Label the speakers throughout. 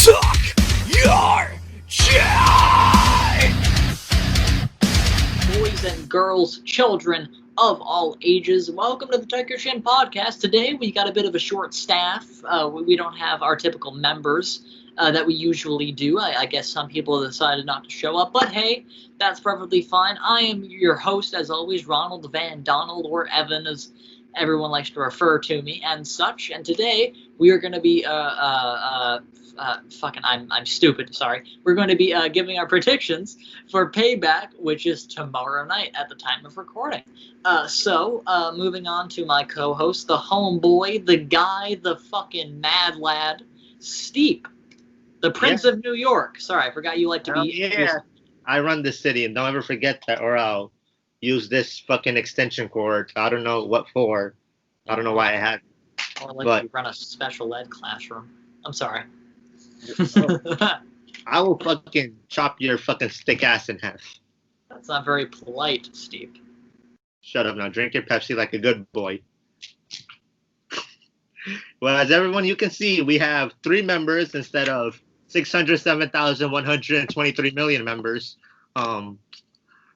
Speaker 1: Suck your shit!
Speaker 2: Boys and girls, children of all ages, welcome to the Tuck Your Chin podcast. Today we got a bit of a short staff. We don't have our typical members that we usually do. I guess some people have decided not to show up, but hey, that's perfectly fine. I am your host, as always, Ronald Van Donald, or Evan, as everyone likes to refer to me, and such. And today we are going to be I'm stupid, sorry. We're going to be giving our predictions for Payback, which is tomorrow night at the time of recording. So moving on to my co-host, the homeboy, the guy, the fucking mad lad, Steep, the Prince of New York. Sorry, I forgot you like to be...
Speaker 3: Yeah, I run the city, and don't ever forget that, or I'll use this fucking extension cord. I don't know what for. I don't know why I had it.
Speaker 2: Or like you run a special ed classroom. I'm sorry.
Speaker 3: I will fucking chop your fucking stick ass in half.
Speaker 2: That's not very polite, Steve.
Speaker 3: Shut up now. Drink your Pepsi like a good boy. Well, as everyone you can see, we have 3 members instead of 607,123 million members.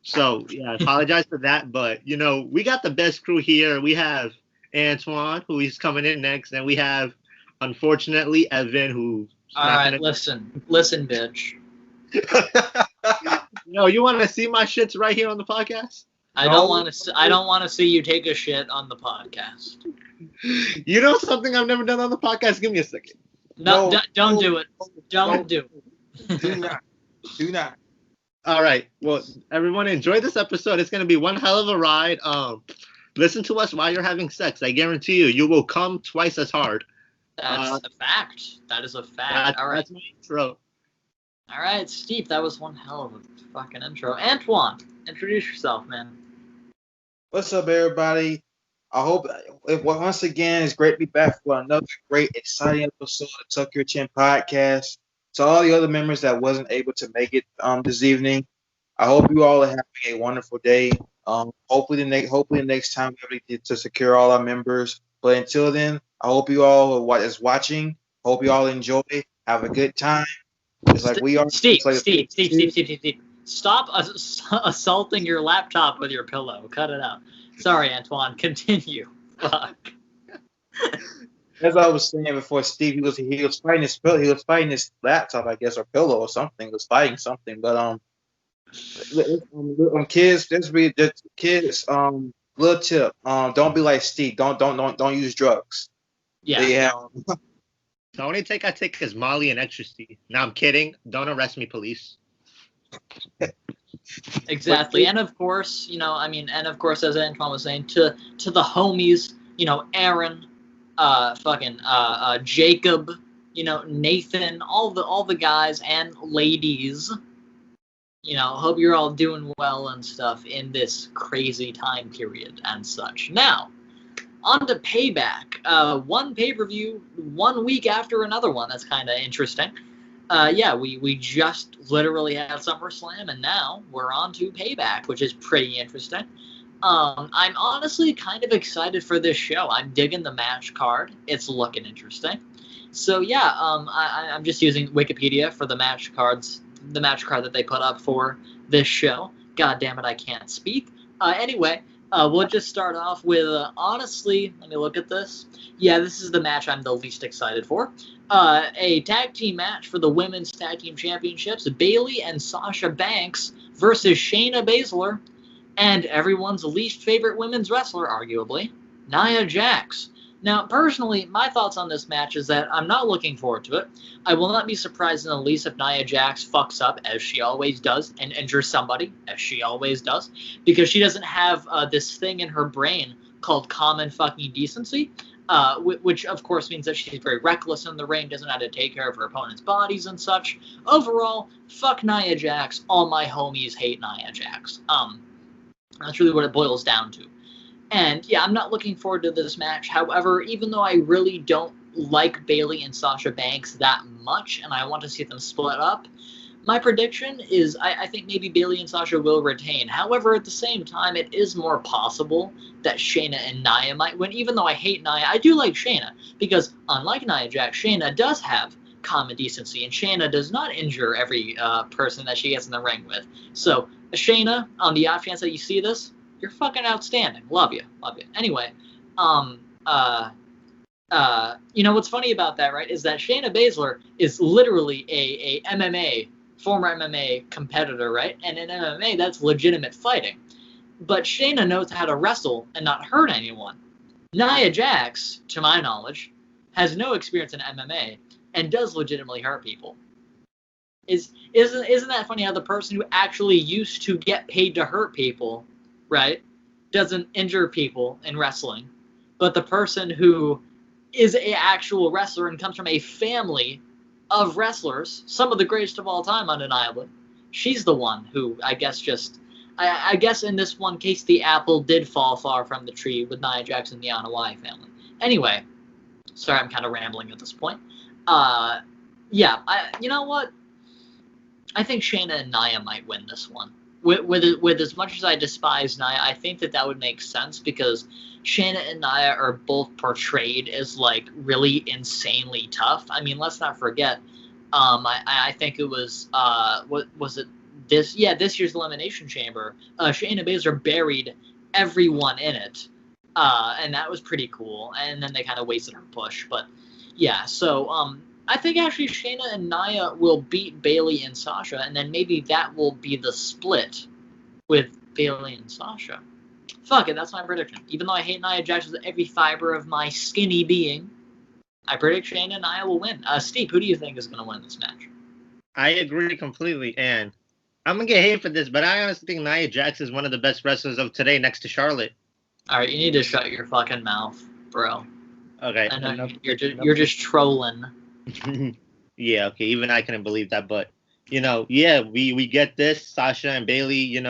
Speaker 3: So, yeah, I apologize for that. But, you know, we got the best crew here. We have Antwan, who is coming in next. And we have, unfortunately, Evan, who...
Speaker 2: All right, listen, bitch.
Speaker 3: No, you want to see my shits right here on the podcast?
Speaker 2: I don't want to see you take a shit on the podcast.
Speaker 3: You know something I've never done on the podcast? Give me a second.
Speaker 2: No, don't do it. Don't do
Speaker 1: it. Do not.
Speaker 3: All right. Well, everyone, enjoy this episode. It's going to be one hell of a ride. Listen to us while you're having sex. I guarantee you will come twice as hard.
Speaker 2: That's a fact. That is a fact. All right.
Speaker 3: That's my intro.
Speaker 2: All right, Steve, that was one hell of a fucking intro. Antwan, introduce yourself, man.
Speaker 1: What's up, everybody? I hope, once again, it's great to be back for another great, exciting episode of Tuck Your Chin podcast. To all the other members that wasn't able to make it this evening, I hope you all are having a wonderful day. Hopefully the next time we're able to secure all our members. But until then, I hope you all is watching. Hope you all enjoy. Have a good time. Just like we are.
Speaker 2: Steve. Stop assaulting your laptop with your pillow. Cut it out. Sorry, Antwan. Continue. Fuck.
Speaker 1: As I was saying before, Steve, he was fighting his pillow. He was fighting his laptop, I guess, or pillow or something. He was fighting something. But kids, little tip. Don't be like Steve. Don't use drugs.
Speaker 2: Yeah.
Speaker 3: The only take I take is Molly and ecstasy. No, I'm kidding. Don't arrest me, police.
Speaker 2: Exactly. And of course, as Antwan was saying, to the homies, Erin, Jacob, Nathan, all the guys and ladies, hope you're all doing well and stuff in this crazy time period and such. Now, on to Payback. One pay-per-view, 1 week after another one. That's kind of interesting. We just literally had SummerSlam, and now we're on to Payback, which is pretty interesting. I'm honestly kind of excited for this show. I'm digging the match card. It's looking interesting. So, I'm just using Wikipedia for the match card that they put up for this show. God damn it, I can't speak. Anyway, we'll just start off with, honestly, let me look at this. Yeah, this is the match I'm the least excited for. A tag team match for the Women's Tag Team Championships. Bayley and Sasha Banks versus Shayna Baszler and everyone's least favorite women's wrestler, arguably, Nia Jax. Now, personally, my thoughts on this match is that I'm not looking forward to it. I will not be surprised in the least if Nia Jax fucks up, as she always does, and injures somebody, as she always does, because she doesn't have this thing in her brain called common fucking decency, which of course means that she's very reckless in the ring, doesn't know how to take care of her opponent's bodies and such. Overall, fuck Nia Jax. All my homies hate Nia Jax. That's really what it boils down to. And, I'm not looking forward to this match. However, even though I really don't like Bayley and Sasha Banks that much, and I want to see them split up, my prediction is I think maybe Bayley and Sasha will retain. However, at the same time, it is more possible that Shayna and Nia might win. Even though I hate Nia, I do like Shayna, because unlike Nia Jax, Shayna does have common decency, and Shayna does not injure every person that she gets in the ring with. So, Shayna, on the off chance that you see this, you're fucking outstanding. Love you. Anyway, you know what's funny about that, right? Is that Shayna Baszler is literally a former MMA competitor, right? And in MMA, that's legitimate fighting. But Shayna knows how to wrestle and not hurt anyone. Nia Jax, to my knowledge, has no experience in MMA and does legitimately hurt people. Isn't that funny how the person who actually used to get paid to hurt people, right, doesn't injure people in wrestling, but the person who is an actual wrestler and comes from a family of wrestlers, some of the greatest of all time, undeniably, she's the one who, I guess in this one case, the apple did fall far from the tree with Nia Jax and the Anoa'i family. Anyway, sorry, I'm kind of rambling at this point. You know what? I think Shayna and Nia might win this one. With as much as I despise Nia, I think that would make sense because Shayna and Nia are both portrayed as like really insanely tough. I mean, let's not forget. I think it was what was it this year's Elimination Chamber. Shayna Baszler buried everyone in it, and that was pretty cool. And then they kind of wasted her push, but yeah. So I think actually Shayna and Nia will beat Bayley and Sasha, and then maybe that will be the split with Bayley and Sasha. Fuck it, that's my prediction. Even though I hate Nia Jax with every fiber of my skinny being, I predict Shayna and Nia will win. Steve, who do you think is going to win this match?
Speaker 3: I agree completely, and I'm going to get hate for this, but I honestly think Nia Jax is one of the best wrestlers of today next to Charlotte.
Speaker 2: All right, you need to shut your fucking mouth, bro.
Speaker 3: Okay.
Speaker 2: I know you're just trolling.
Speaker 3: Yeah, okay, even I couldn't believe that, but we get this Sasha and Bayley,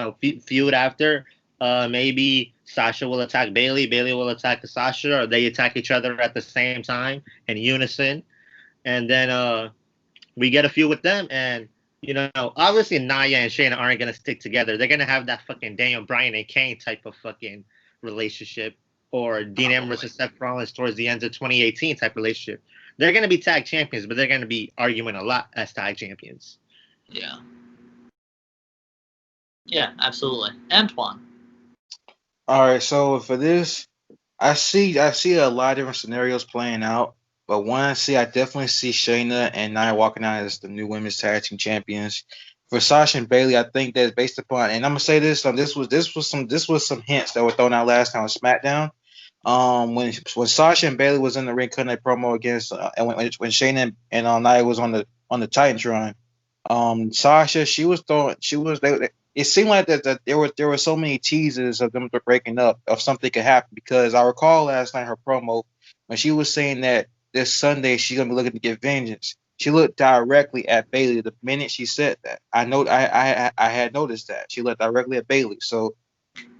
Speaker 3: feud after. Maybe Sasha will attack Bayley will attack Sasha, or they attack each other at the same time in unison, and then we get a feud with them. And obviously Nia and Shayna aren't gonna stick together. They're gonna have that fucking Daniel Bryan and Kane type of fucking relationship, or Dean Ambrose and Seth Rollins towards the end of 2018 type relationship. They're going to be tag champions, but they're going to be arguing a lot as tag champions.
Speaker 2: Yeah. Yeah, absolutely. Antwan.
Speaker 1: All right, so for this, I see a lot of different scenarios playing out, but I definitely see Shayna and Nia walking out as the new women's tag team champions. For Sasha and Bayley, I think that's based upon, and I'm gonna say this. This was some hints that were thrown out last time on SmackDown. When Sasha and Bayley was in the ring cutting a promo against, and when Shayna and Nia was on the Titantron, Sasha it seemed like that there were so many teases of them breaking up, of something could happen, because I recall last night her promo when she was saying that this Sunday she's gonna be looking to get vengeance. She looked directly at Bayley the minute she said that. I had noticed that she looked directly at Bayley. So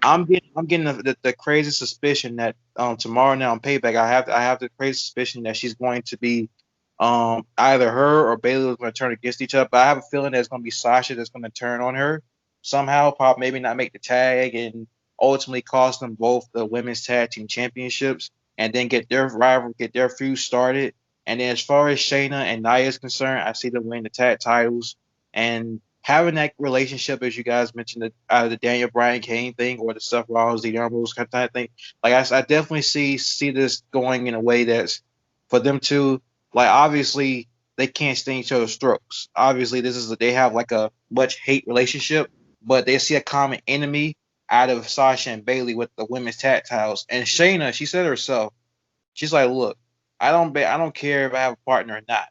Speaker 1: I'm getting the crazy suspicion that tomorrow now on Payback I have the crazy suspicion that she's going to be either her or Bayley is going to turn against each other. But I have a feeling that it's going to be Sasha that's going to turn on her somehow, probably maybe not make the tag, and ultimately cost them both the women's tag team championships, and then get their feud started. And then as far as Shayna and Nia is concerned, I see them win the tag titles and having that relationship, as you guys mentioned, the Daniel Bryan Kane thing, or the Seth Rollins, the Ambrose kind of thing. Like I definitely see this going in a way that's for them to, like, obviously they can't stand each other's throats. Obviously they have like a much hate relationship, but they see a common enemy out of Sasha and Bayley with the women's tag titles. And Shayna, she said herself, she's like, look, I don't care if I have a partner or not.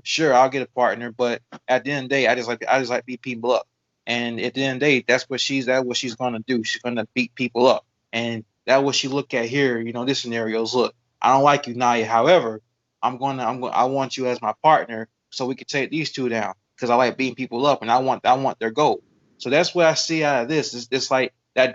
Speaker 1: Sure, I'll get a partner, but at the end of the day, I just like to beat people up. And at the end of the day, that's what she's gonna do. She's gonna beat people up, and that's what she look at here. This scenario is, look, I don't like you, Nia. However, I want you as my partner, so we can take these two down, because I like beating people up, and I want their goal. So that's what I see out of this. It's like that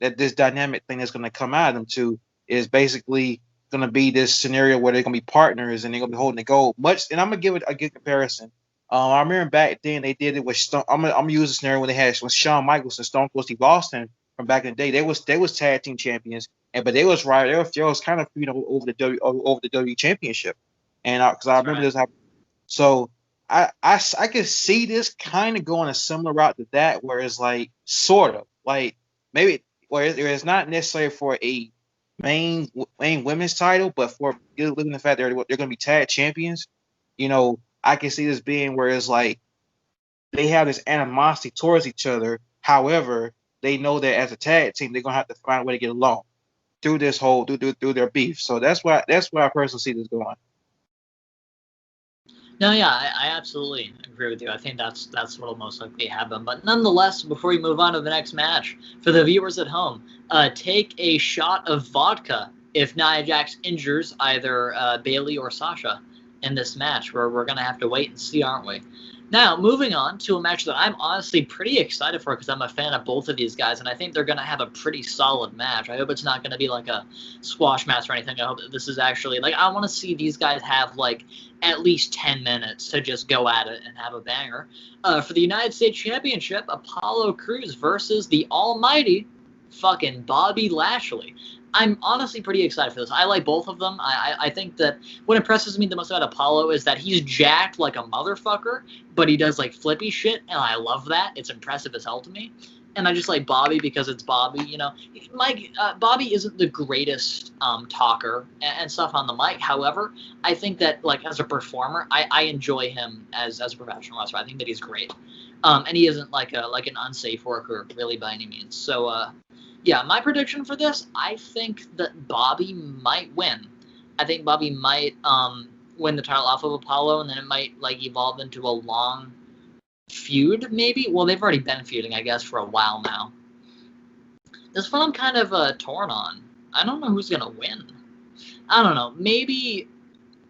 Speaker 1: this dynamic thing that's gonna come out of them two is basically going to be this scenario where they're going to be partners and they're going to be holding the gold. And I'm going to give it a good comparison. I remember back then they did it with Stone. I'm gonna use a scenario when they had with Shawn Michaels and Stone Cold Steve Austin from back in the day. They was tag team champions, but they was right. They was kind of over the W championship, and because I remember this. So I could see this kind of going a similar route to that, where it's like sort of like maybe where it's not necessarily for a main main women's title, but for looking at the fact they're going to be tag champions. I can see this being where it's like they have this animosity towards each other. However, they know that as a tag team, they're gonna have to find a way to get along through this whole through their beef. So that's why I personally see this going.
Speaker 2: No, yeah, I absolutely agree with you. I think that's what'll most likely happen. But nonetheless, before we move on to the next match, for the viewers at home, take a shot of vodka if Nia Jax injures either Bayley or Sasha in this match. Where we're gonna have to wait and see, aren't we? Now, moving on to a match that I'm honestly pretty excited for because I'm a fan of both of these guys, and I think they're going to have a pretty solid match. I hope it's not going to be like a squash match or anything. I hope that this is actually, like, I want to see these guys have, like, at least 10 minutes to just go at it and have a banger. For the United States Championship, Apollo Crews versus the almighty fucking Bobby Lashley. I'm honestly pretty excited for this. I like both of them. I think that what impresses me the most about Apollo is that he's jacked like a motherfucker, but he does like flippy shit, and I love that. It's impressive as hell to me. And I just like Bobby because it's Bobby. Bobby isn't the greatest talker and stuff on the mic. However, I think that like as a performer, I enjoy him as a professional wrestler. I think that he's great, and he isn't like an unsafe worker really by any means. So yeah, my prediction for this, I think that Bobby might win. I think Bobby might win the title off of Apollo, and then it might like evolve into a long feud, maybe. Well, they've already been feuding, I guess, for a while now. This one I'm kind of torn on. I don't know who's gonna win. I don't know. Maybe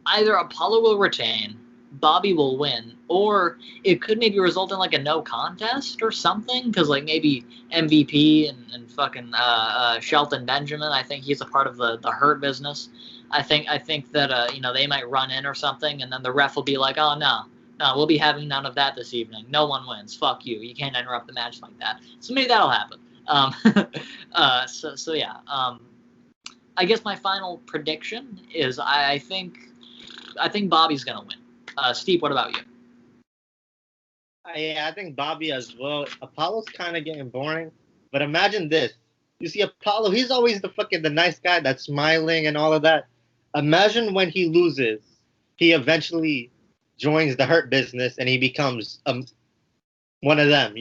Speaker 2: either Apollo will retain, Bobby will win, or it could maybe result in like a no contest or something. Because like maybe MVP and fucking Shelton Benjamin, I think he's a part of the Hurt Business. I think that they might run in or something, and then the ref will be like, oh no, we'll be having none of that this evening. No one wins. Fuck you. You can't interrupt the match like that. So maybe that'll happen. So yeah. I guess my final prediction is I think Bobby's gonna win. Steve, what about you?
Speaker 3: Yeah, I think Bobby as well. Apollo's kind of getting boring, but imagine this: you see Apollo, he's always the nice guy that's smiling and all of that. Imagine when he loses, he eventually joins the Hurt Business and he becomes one of them.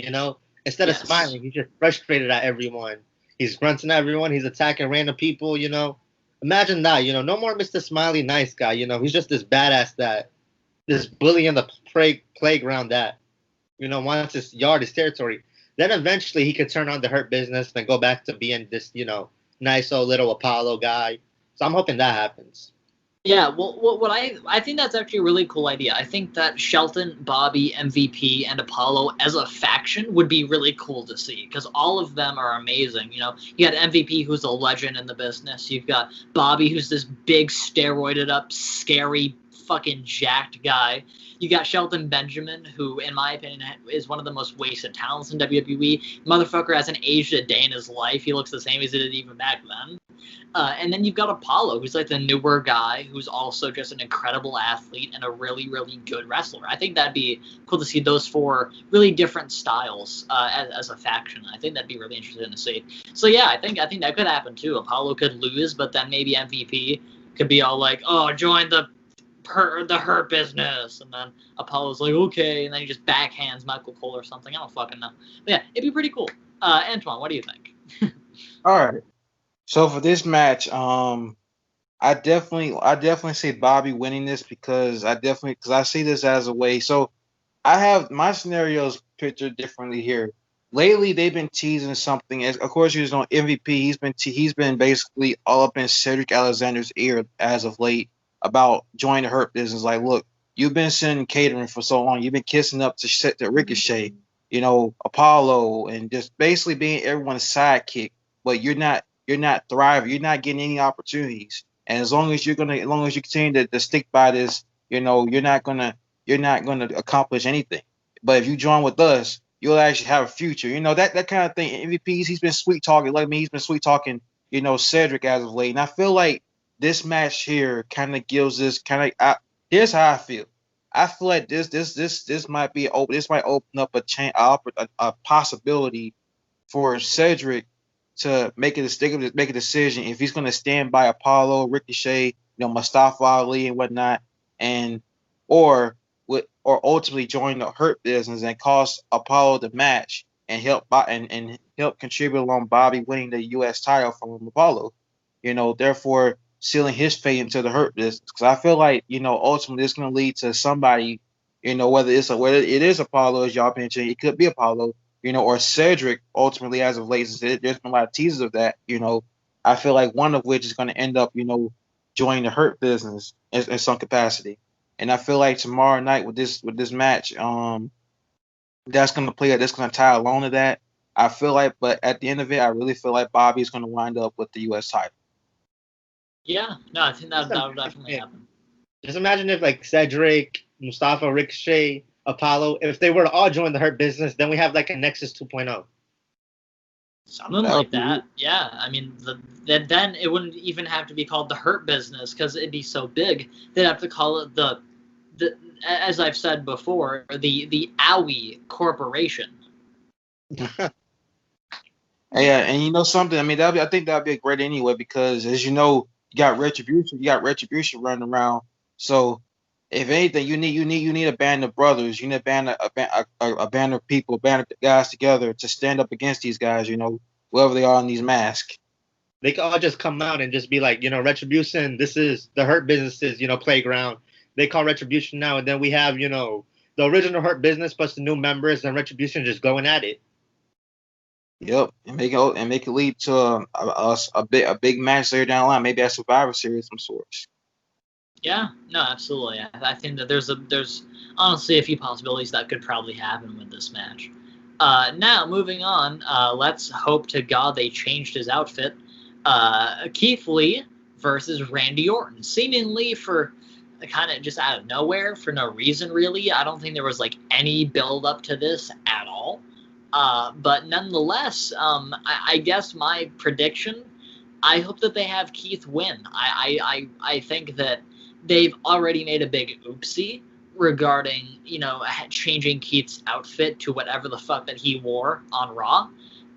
Speaker 3: Instead of smiling, he's just frustrated at everyone. He's grunting at everyone. He's attacking random people. Imagine that. No more Mr. Smiley nice guy. He's just this badass this bully in the playground that wants his yard, his territory. Then eventually he could turn on the Hurt Business and go back to being this nice old little Apollo guy. So I'm hoping that happens.
Speaker 2: Yeah, well, what I think that's actually a really cool idea. I think that Shelton, Bobby, MVP, and Apollo as a faction would be really cool to see because all of them are amazing. You got MVP, who's a legend in the business. You've got Bobby, who's this big, steroided up, scary, fucking jacked guy. You got Shelton Benjamin, who, in my opinion, is one of the most wasted talents in WWE. Motherfucker hasn't aged a day in his life. He looks the same as he did even back then. And then you've got Apollo, who's like the newer guy, who's also just an incredible athlete and a really, really good wrestler. I think that'd be cool to see those four really different styles as a faction. I think that'd be really interesting to see. So yeah, I think that could happen too. Apollo could lose, but then maybe MVP could be all like, "Oh, join the Hurt Business," and then Apollo's like, "Okay," and then he just backhands Michael Cole or something. I don't fucking know. But yeah, it'd be pretty cool. Antwan, what do you think?
Speaker 1: All right. So for this match, I definitely see Bobby winning this because I see this as a way. So I have my scenarios pictured differently here. Lately, they've been teasing something. As of course, he's on MVP. He's been basically all up in Cedric Alexander's ear as of late about joining the Hurt Business. Like, look, you've been sending catering for so long. You've been kissing up to Ricochet, Apollo, and just basically being everyone's sidekick. But you're not thriving. You're not getting any opportunities. And as long as you continue to stick by this, you're not gonna accomplish anything. But if you join with us, you'll actually have a future. That kind of thing. MVPs, he's been sweet talking. Like me, he's been sweet talking. Cedric as of late, and I feel like this match here kind of gives this here's how I feel. I feel like this might be open. This might open up a possibility for Cedric to make a decision if he's going to stand by Apollo, Ricochet, Mustafa Ali and whatnot, and or ultimately join the Hurt Business and cost Apollo the match and help contribute along Bobby winning the U.S. title from Apollo. Therefore sealing his fate into the Hurt Business. Because I feel like ultimately it's going to lead to somebody, whether it is Apollo as y'all mentioned, it could be Apollo, or Cedric ultimately as of late. There's been a lot of teasers of that. I feel like one of which is going to end up, joining the Hurt Business in some capacity. And I feel like tomorrow night with this match, that's going to tie along to that. I feel like, but at the end of it, I really feel like Bobby's going to wind up with the U.S. title.
Speaker 2: Yeah, no, I think that would definitely happen.
Speaker 3: Just imagine if like Cedric, Mustafa, Ricochet, Apollo, if they were to all join the Hurt Business, then we have like a Nexus 2.0.
Speaker 2: Something like that. Yeah, I mean, then it wouldn't even have to be called the Hurt Business because it'd be so big. They'd have to call it the as I've said before, the Owie Corporation.
Speaker 1: Yeah, and something. I mean, I think that'd be great anyway because, as you know, you got retribution running around. So, if anything, you need a band of brothers. You need a band of people, a band of guys together to stand up against these guys. Whoever they are in these masks.
Speaker 3: They could all just come out and just be like, Retribution. This is the Hurt Business's, playground. They call Retribution now, and then we have, the original Hurt Business plus the new members and Retribution just going at it.
Speaker 1: Yep, and make it lead to a big match later down the line, maybe a Survivor Series of some sorts.
Speaker 2: Yeah, no, absolutely. I think that there's honestly a few possibilities that could probably happen with this match. Now moving on, let's hope to God they changed his outfit. Keith Lee versus Randy Orton, seemingly for kind of just out of nowhere for no reason really. I don't think there was like any build up to this at all. But nonetheless, I guess my prediction, I hope that they have Keith win. I think that they've already made a big oopsie regarding, changing Keith's outfit to whatever the fuck that he wore on Raw.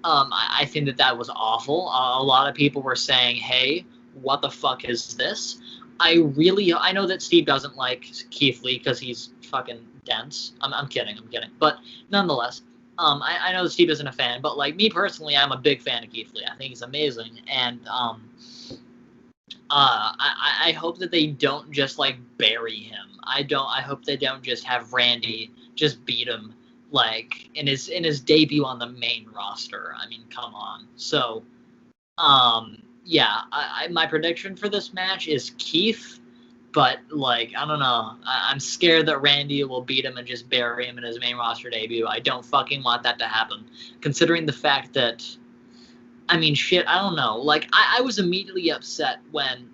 Speaker 2: I think that was awful. A lot of people were saying, hey, what the fuck is this? I know that Steve doesn't like Keith Lee because he's fucking dense. I'm kidding. But nonetheless, I know that Steve isn't a fan, but like me personally, I'm a big fan of Keith Lee. I think he's amazing, and I hope that they don't just like bury him. I hope they don't just have Randy just beat him like in his debut on the main roster. I mean, come on. So, yeah, my prediction for this match is Keith. But, like, I don't know. I'm scared that Randy will beat him and just bury him in his main roster debut. I don't fucking want that to happen. Considering the fact that, I mean, shit, I don't know. Like, I was immediately upset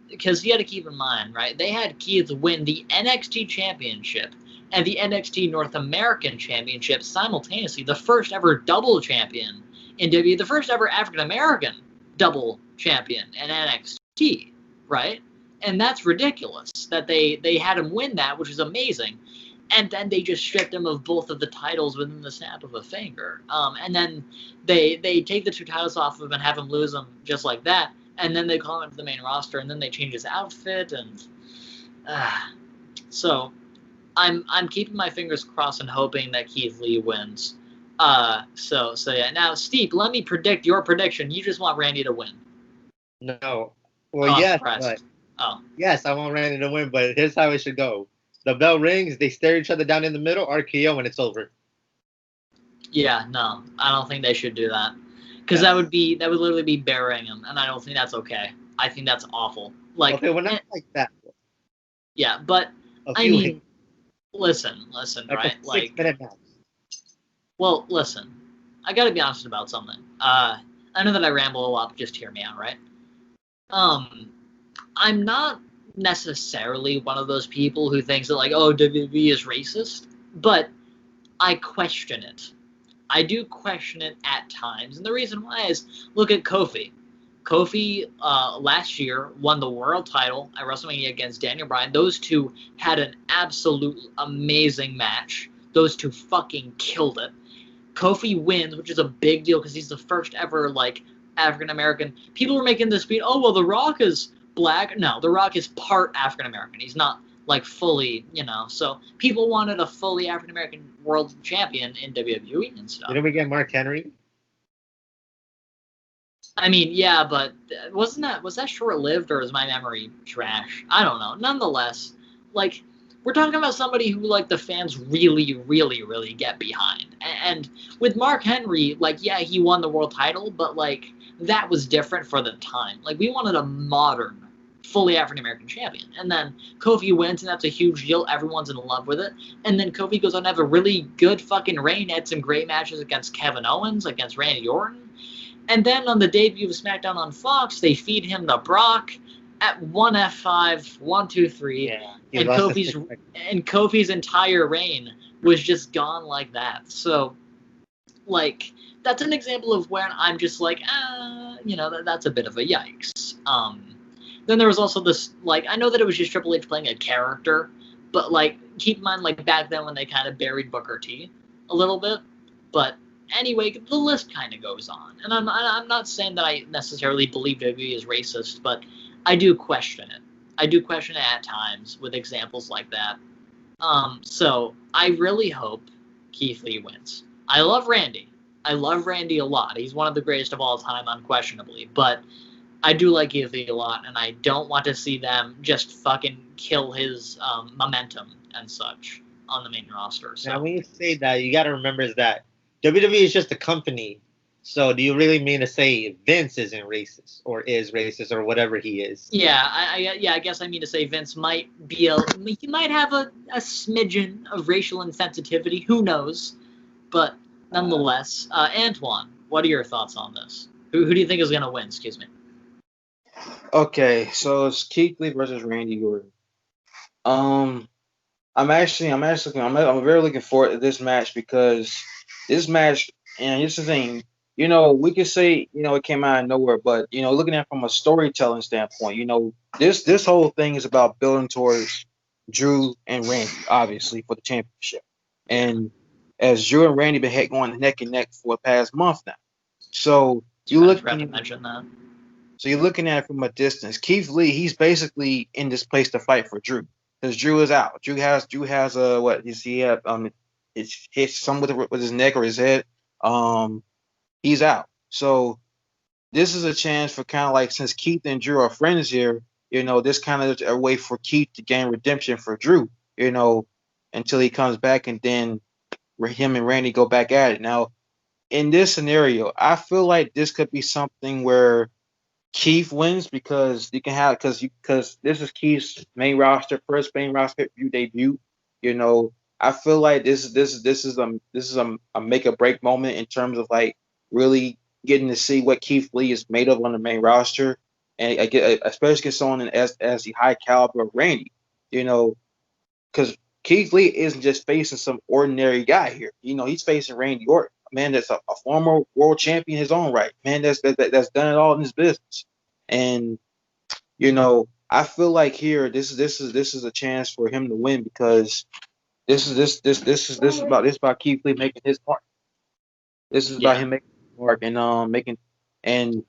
Speaker 2: because you got to keep in mind, right? They had Keith win the NXT Championship and the NXT North American Championship simultaneously. The first ever double champion in WWE. The first ever African American double champion in NXT, right? And that's ridiculous that they had him win that, which is amazing. And then they just stripped him of both of the titles within the snap of a finger. And then they take the two titles off of him and have him lose them just like that. And then they call him to the main roster, and then they change his outfit. And so I'm keeping my fingers crossed and hoping that Keith Lee wins. So yeah. Now, Steve, let me predict your prediction. You just want Randy to win.
Speaker 3: No. Well, yes. Yes, I want Randy to win, but here's how it should go. The bell rings, they stare each other down in the middle, RKO, and it's over.
Speaker 2: Yeah, no, I don't think they should do that. Because that would literally be burying him, and I don't think that's okay. I think that's awful. Like,
Speaker 3: okay, well, not like that.
Speaker 2: Yeah, but, I mean, listen, right?
Speaker 3: Like, 6-minute match.
Speaker 2: Well, listen, I gotta be honest about something. I know that I ramble a lot, but just hear me out, right? I'm not necessarily one of those people who thinks that, like, oh, WWE is racist, but I question it. I do question it at times, and the reason why is, look at Kofi. Kofi last year won the world title at WrestleMania against Daniel Bryan. Those two had an absolute amazing match. Those two fucking killed it. Kofi wins, which is a big deal because he's the first ever like African American. People were making this beat. Oh well, The Rock is black. No, The Rock is part African American. He's not like fully, So people wanted a fully African American world champion in WWE and stuff.
Speaker 3: Didn't we get Mark Henry?
Speaker 2: I mean, yeah, but was that short lived or is my memory trash? I don't know. Nonetheless, like we're talking about somebody who like the fans really, really, really get behind. And with Mark Henry, like yeah, he won the world title, but like that was different for the time. Like we wanted a modern, fully African American champion. And then Kofi wins, and that's a huge deal. Everyone's in love with it. And then Kofi goes on to have a really good fucking reign. Had some great matches against Kevin Owens, against Randy Orton. And then on the debut of SmackDown on Fox, they feed him to Brock at 1F5, 1, 2, 3,
Speaker 3: Yeah,
Speaker 2: and Kofi's entire reign was just gone like that. So, like, that's an example of where I'm just like, that's a bit of a yikes. Then there was also this, like, I know that it was just Triple H playing a character, but like, keep in mind, like back then when they kind of buried Booker T a little bit, but. Anyway, the list kind of goes on, and I'm not saying that I necessarily believe WWE is racist, but I do question it. I do question it at times with examples like that. So I really hope Keith Lee wins. I love Randy. I love Randy a lot. He's one of the greatest of all time, unquestionably. But I do like Keith Lee a lot, and I don't want to see them just fucking kill his momentum and such on the main roster. So
Speaker 3: now, when you say that, you got to remember is that WWE is just a company. So do you really mean to say Vince isn't racist or is racist or whatever he is?
Speaker 2: Yeah, I guess I mean to say Vince might be he might have a smidgen of racial insensitivity. Who knows? But nonetheless, Antwan, what are your thoughts on this? Who do you think is going to win? Excuse me.
Speaker 1: Okay, so it's Keith Lee versus Randy Orton. I'm very looking forward to this match because this match, and here's the thing, we could say, it came out of nowhere, but looking at it from a storytelling standpoint, this whole thing is about building towards Drew and Randy, obviously for the championship, and as Drew and Randy been going neck and neck for the past month now, so
Speaker 2: I forgot to mention that.
Speaker 1: So you're looking at it from a distance. Keith Lee, he's basically in this place to fight for Drew. Because Drew is out. Drew has what is he have it's hit some with his neck or his head. He's out. So this is a chance for kind of like, since Keith and Drew are friends here, this kind of a way for Keith to gain redemption for Drew, until he comes back, and then him and Randy go back at it. Now, in this scenario, I feel like this could be something where Keith wins because you can have because this is Keith's first main roster pay-per-view debut. I feel like this is a make or break moment in terms of like really getting to see what Keith Lee is made of on the main roster, and especially against someone as the high caliber of Randy. Because Keith Lee isn't just facing some ordinary guy here. He's facing Randy Orton, a man that's a former world champion in his own right, man that's done it all in his business. And I feel like here this is a chance for him to win because this is about Keith Lee making his mark. This is about him making his mark and making, and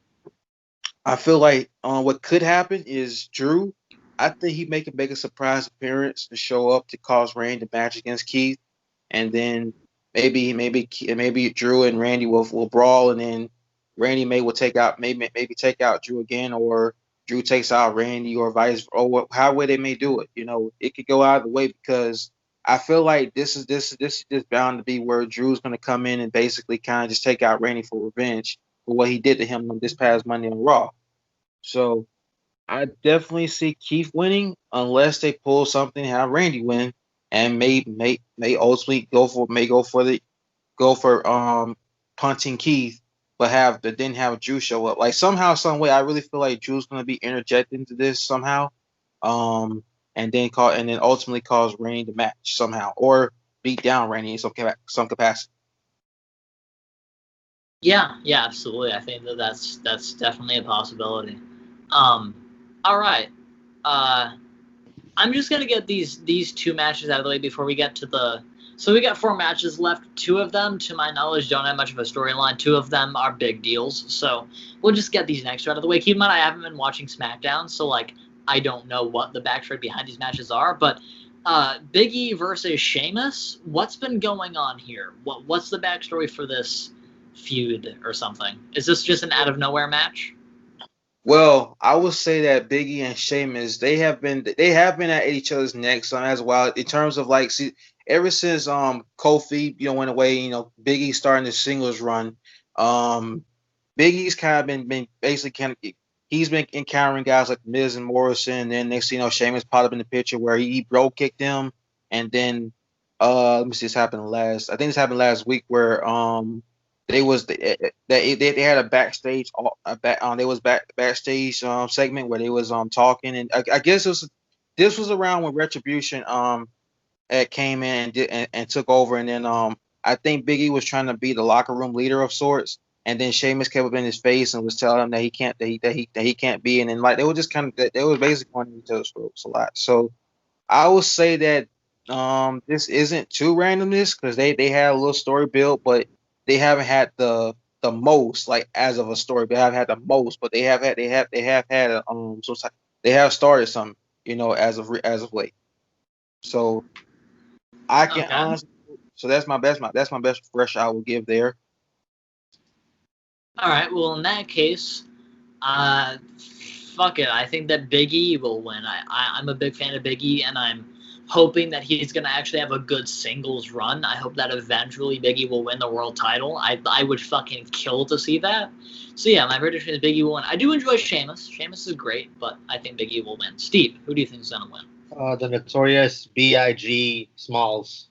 Speaker 1: I feel like what could happen is Drew. I think he make a surprise appearance to show up to cause Randy to match against Keith, and then maybe Drew and Randy will brawl, and then Randy will take out take out Drew again, or Drew takes out Randy, or vice, or however they may do it. It could go either way because I feel like this is just bound to be where Drew's going to come in and basically kind of just take out Randy for revenge for what he did to him this past Monday on Raw. So I definitely see Keith winning unless they pull something, have Randy win, and may ultimately go for punting Keith, but then have Drew show up. Like somehow, some way, I really feel like Drew's gonna be interjected into this somehow, and then ultimately cause Randy to match somehow or beat down Randy in some capacity.
Speaker 2: Yeah, absolutely. I think that's definitely a possibility. Um, all right. Uh, I'm just gonna get these two matches out of the way before we get to the. So we got 4 matches left. 2 of them, to my knowledge, don't have much of a storyline. 2 of them are big deals. So we'll just get these next two out of the way. Keep in mind, I haven't been watching SmackDown, so like I don't know what the backstory behind these matches are. But Big E versus Sheamus, what's been going on here? What's the backstory for this feud or something? Is this just an out of nowhere match?
Speaker 1: Well, I would say that Biggie and Sheamus they have been at each other's necks as well in terms of like see ever since Kofi went away, Biggie's starting the singles run. um Biggie's kind of been basically he's been encountering guys like Miz and Morrison, and then next thing you know, Sheamus popped up in the picture where he bro kicked him, and then let me see, I think this happened last week where they had a backstage they was backstage segment where they was talking, and I guess this was around when Retribution came in and took over, and then I think Biggie was trying to be the locker room leader of sorts, and then Sheamus came up in his face and was telling him that he can't be, and then like they were just kind of they were basically going into each other's throats a lot. So I would say that this isn't too randomness because they had a little story built, but they haven't had the most like as of a story. They haven't had the most, but they have had they have started some as of late. So I can
Speaker 2: Okay.
Speaker 1: honestly, so that's my best fresh I will give there.
Speaker 2: All right. Well, in that case, Uh, fuck it. I think that Big E will win. I'm a big fan of Big E, and I'm hoping that he's going to actually have a good singles run. I hope that eventually Big E will win the world title. I would fucking kill to see that. So yeah, my prediction is Big E will win. I do enjoy Sheamus. Sheamus is great, but I think Big E will win. Steve, who do you think is going to win?
Speaker 3: The notorious Big Smalls.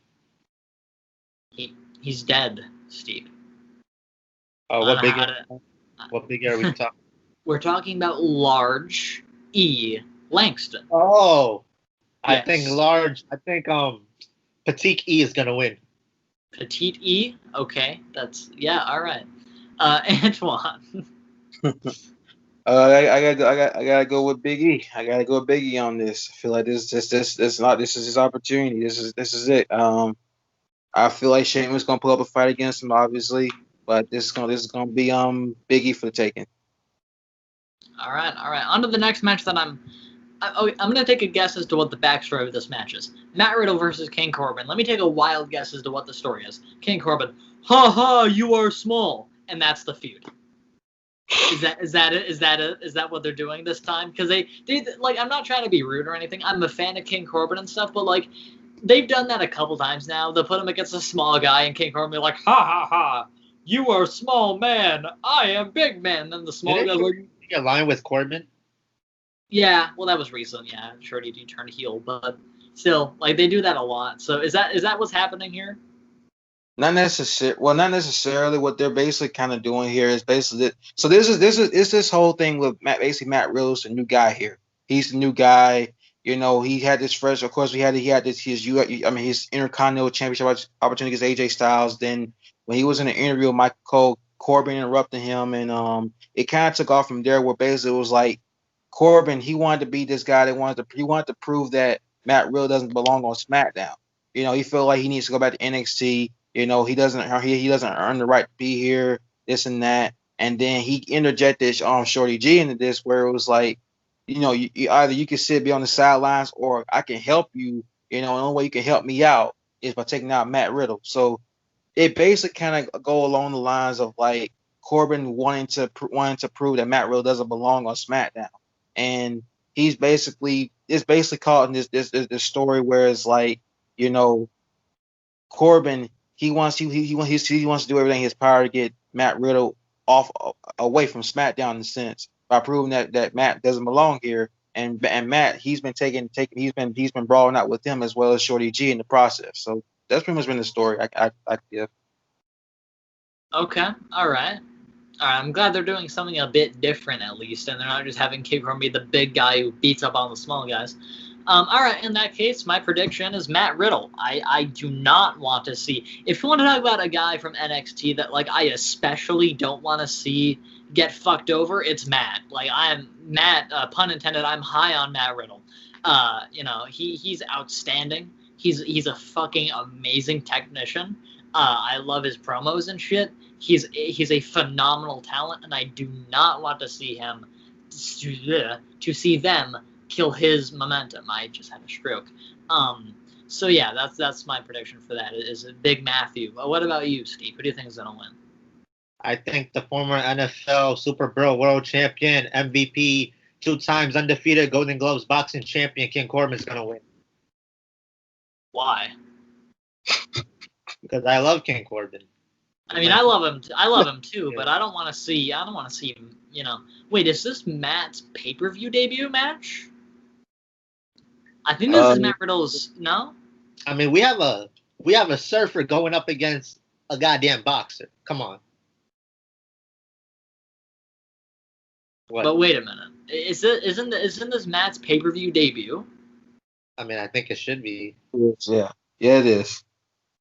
Speaker 2: He's dead, Steve. I don't
Speaker 3: What
Speaker 2: know
Speaker 3: big?
Speaker 2: how to.
Speaker 3: What big are we talking?
Speaker 2: We're talking about large E Langston.
Speaker 3: Oh, I think
Speaker 2: Yes.
Speaker 3: large. I think petite E is gonna win.
Speaker 2: Petite E. Okay, that's yeah. All right. Antwan.
Speaker 1: I gotta go with Big E. I gotta go with Big E on this. I feel like this is his opportunity. This is it. I feel like Sheamus gonna pull up a fight against him, obviously, but this is gonna be Big E for the taking.
Speaker 2: All right, all right. On to the next match that I'm gonna take a guess as to what the backstory of this match is. Matt Riddle versus King Corbin. Let me take a wild guess as to what the story is. King Corbin, ha ha, you are small, and that's the feud. Is that it? Is that what they're doing this time? Because they like I'm not trying to be rude or anything. I'm a fan of King Corbin and stuff, but like they've done that a couple times now. They'll put him against a small guy, and King Corbin be like, ha ha ha, you are small man, I am big man. And then the small
Speaker 3: Didn't
Speaker 2: guy's like,
Speaker 3: he align with Corbin?
Speaker 2: yeah, well, that was recent. Yeah, I'm sure he turned heel, but still, like they do that a lot. So is that what's happening here?
Speaker 1: Not necessarily. What they're basically kind of doing here is basically so this is it's this whole thing with Matt Riddle's the new guy here. He's the new guy. He had this fresh. Of course, he had this his Intercontinental Championship opportunity against AJ Styles. Then when he was in an interview with Michael Cole, Corbin interrupted him, and it kind of took off from there. Where basically it was like Corbin, he wanted to be this guy that he wanted to prove that Matt Riddle doesn't belong on SmackDown. He felt like he needs to go back to NXT. He doesn't earn the right to be here, this and that. And then he interjected Shorty G into this, where it was like, either you can sit be on the sidelines or I can help you. The only way you can help me out is by taking out Matt Riddle. So it basically kind of go along the lines of like Corbin wanting to prove that Matt Riddle doesn't belong on SmackDown, and it's basically caught in this story where it's like, you know Corbin, he wants to do everything in his power to get Matt Riddle off away from SmackDown in a sense by proving that Matt doesn't belong here, and Matt he's been brawling out with him as well as Shorty G in the process. So that's pretty much been the story. I give.
Speaker 2: Okay, all right. All right, I'm glad they're doing something a bit different at least, and they're not just having King Corbin be the big guy who beats up on the small guys. All right, in that case, my prediction is Matt Riddle. I do not want to see. If you want to talk about a guy from NXT that like I especially don't want to see get fucked over, it's Matt. Like I am Matt, pun intended. I'm high on Matt Riddle. He's outstanding. He's a fucking amazing technician. I love his promos and shit. He's a phenomenal talent, and I do not want to see him to see them kill his momentum. I just had a stroke. So yeah, that's my prediction for that. Is Big Matthew. What about you, Steve? Who do you think is gonna win?
Speaker 3: I think the former NFL Super Bowl world champion, MVP, 2 times undefeated Golden Gloves boxing champion, King Corbin is gonna win.
Speaker 2: Why?
Speaker 3: Because I love King Corbin.
Speaker 2: I mean, I love him. I love him too, but I don't want to see him. Wait, is this Matt's pay-per-view debut match? I think this is Matt Riddle's. No.
Speaker 3: I mean, we have a surfer going up against a goddamn boxer. Come on. What?
Speaker 2: But wait a minute. Isn't this Matt's pay-per-view debut?
Speaker 3: I mean, I think it should be.
Speaker 1: Yeah, it is.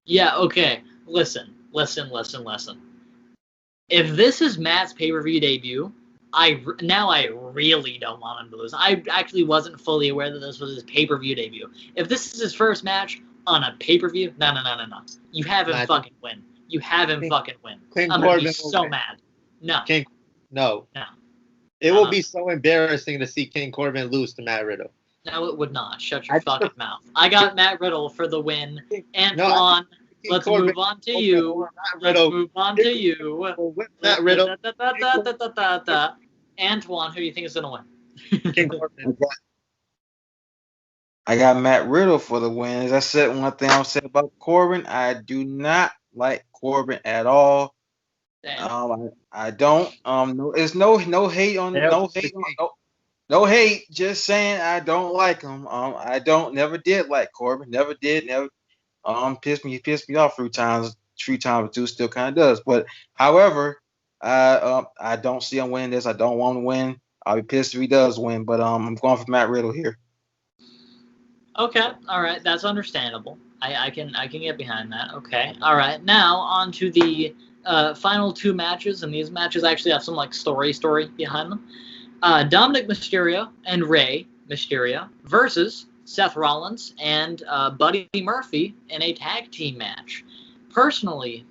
Speaker 2: Yeah. Okay. Listen. If this is Matt's pay-per-view debut, I really don't want him to lose. I actually wasn't fully aware that this was his pay-per-view debut. If this is his first match on a pay-per-view, no. You have him fucking win. You have him fucking win. I'm gonna be so mad. No.
Speaker 3: No. It will be so embarrassing to see King Corbin lose to Matt Riddle.
Speaker 2: No, it would not. Shut your fucking mouth. I got Matt Riddle for the win. Antwan, let's move on to you. Let's move on to you.
Speaker 3: Matt Riddle.
Speaker 2: Antwan, who do you think is going to win?
Speaker 3: King Corbin.
Speaker 1: I got Matt Riddle for the win. As I said, one thing I'll say about Corbin, I do not like Corbin at all. I don't. No, it's no hate on no hate. Just saying I don't like him. I never did like Corbin. Never did. Never. Pissed me off 3 times. 3 times, 2 still kind of does. But however, I don't see him winning this. I don't want him to win. I'll be pissed if he does win. But I'm going for Matt Riddle here.
Speaker 2: Okay, all right, that's understandable. I can get behind that. Okay, all right. Now on to the final 2 matches, and these matches actually have some like story behind them. Dominic Mysterio and Rey Mysterio versus Seth Rollins and Buddy Murphy in a tag team match. Personally,